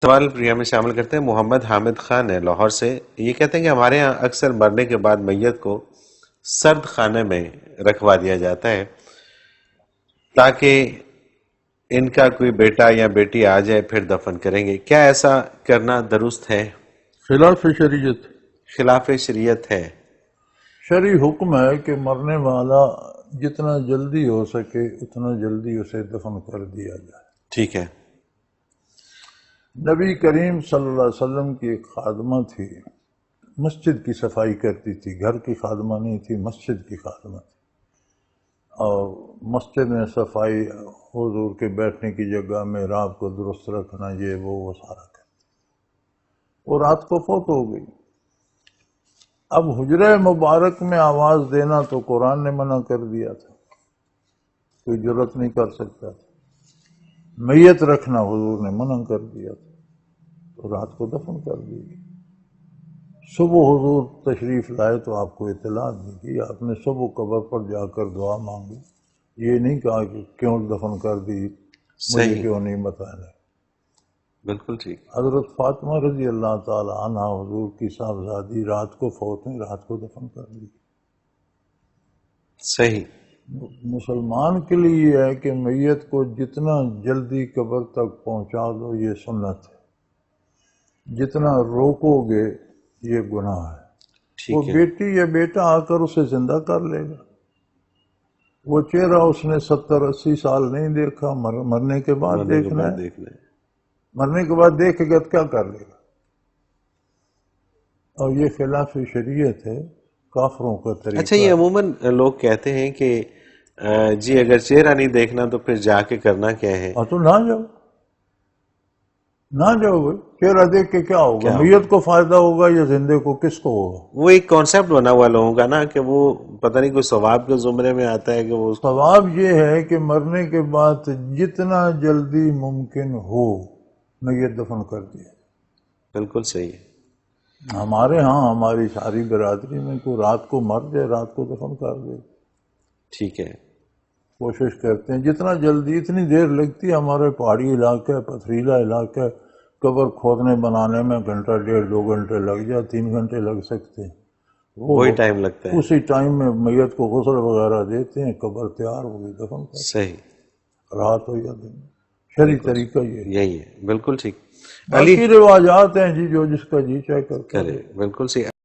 سوال پریا میں شامل کرتے ہیں. محمد حامد خان ہے لاہور سے. یہ کہتے ہیں کہ ہمارے ہاں اکثر مرنے کے بعد میت کو سرد خانے میں رکھوا دیا جاتا ہے تاکہ ان کا کوئی بیٹا یا بیٹی آ جائے پھر دفن کریں گے. کیا ایسا کرنا درست ہے؟ خلاف شریعت. خلاف شریعت ہے. شرعی حکم ہے کہ مرنے والا جتنا جلدی ہو سکے اتنا جلدی اسے دفن کر دیا جائے. ٹھیک ہے. نبی کریم صلی اللہ علیہ وسلم کی ایک خادمہ تھی، مسجد کی صفائی کرتی تھی، گھر کی خادمہ نہیں تھی، مسجد کی خادمہ تھی، اور مسجد میں صفائی، حضور کے بیٹھنے کی جگہ میں محراب کو درست رکھنا، یہ وہ سارا کرتی. وہ رات کو فوت ہو گئی. اب حجرہ مبارک میں آواز دینا تو قرآن نے منع کر دیا تھا، کوئی جرت نہیں کر سکتا تھا. میت رکھنا حضور نے منع کر دیا تھا، تو رات کو دفن کر دی گئی. صبح حضور تشریف لائے تو آپ کو اطلاع دی گئی، آپ نے صبح قبر پر جا کر دعا مانگی. یہ نہیں کہا کہ کیوں دفن کر دی، مجھے صحیح. کیوں نہیں بتایا. بالکل ٹھیک. حضرت فاطمہ رضی اللہ تعالی عنہ حضور کی صاحبزادی رات کو فوت ہوئی، رات کو دفن کر دی. صحیح. مسلمان کے لیے یہ ہے کہ میت کو جتنا جلدی قبر تک پہنچا دو یہ سنت ہے، جتنا روکو گے یہ گناہ ہے. وہ ٹھیک ہے. بیٹی یا بیٹا آ کر اسے زندہ کر لے گا. وہ چہرہ اس نے 70-80 سال نہیں دیکھا، مرنے کے بعد دیکھنا ہے. دیکھنا ہے. مرنے کے بعد دیکھے گا تو کیا کر لے گا. اور یہ خلاف شریعت ہے، کافروں کا طریقہ. اچھا، یہ عموماً لوگ کہتے ہیں کہ جی اگر چہرہ نہیں دیکھنا تو پھر جا کے کرنا کیا ہے؟ تو نہ جاؤ، نہ جاؤ بھائی. چہرہ دیکھ کے کیا ہوگا؟ میت کو فائدہ ہوگا یا زندے کو؟ کس کو ہوگا؟ وہ ایک کانسیپٹ بنا ہوا لوگوں کا نا کہ وہ پتہ نہیں کوئی ثواب کے زمرے میں آتا ہے کہ وہ ثواب یہ ہے کہ مرنے کے بعد جتنا جلدی ممکن ہو میت دفن کر دیا. بالکل صحیح ہے. ہمارے ہاں ہماری ساری برادری میں کوئی رات کو مر جائے رات کو دفن کر دے. ٹھیک ہے. کوشش کرتے ہیں جتنا جلدی. اتنی دیر لگتی ہے، ہمارے پہاڑی علاقہ ہے، پتھریلا علاقہ ہے، قبر کھودنے بنانے میں گھنٹہ 1.5-2 گھنٹے لگ جائے، 3 گھنٹے لگ سکتے ہیں. وہی ٹائم لگتا ہے. اسی ٹائم میں میت کو غسل وغیرہ دیتے ہیں، قبر تیار ہو گئی، دفن کرتے ہیں. صحیح. رات ہو یا دن، شرعی طریقہ یہی ہے. بالکل ٹھیک. باقی روایات ہیں جی جو جس کا جی چاہے کرتا کرے. بالکل صحیح.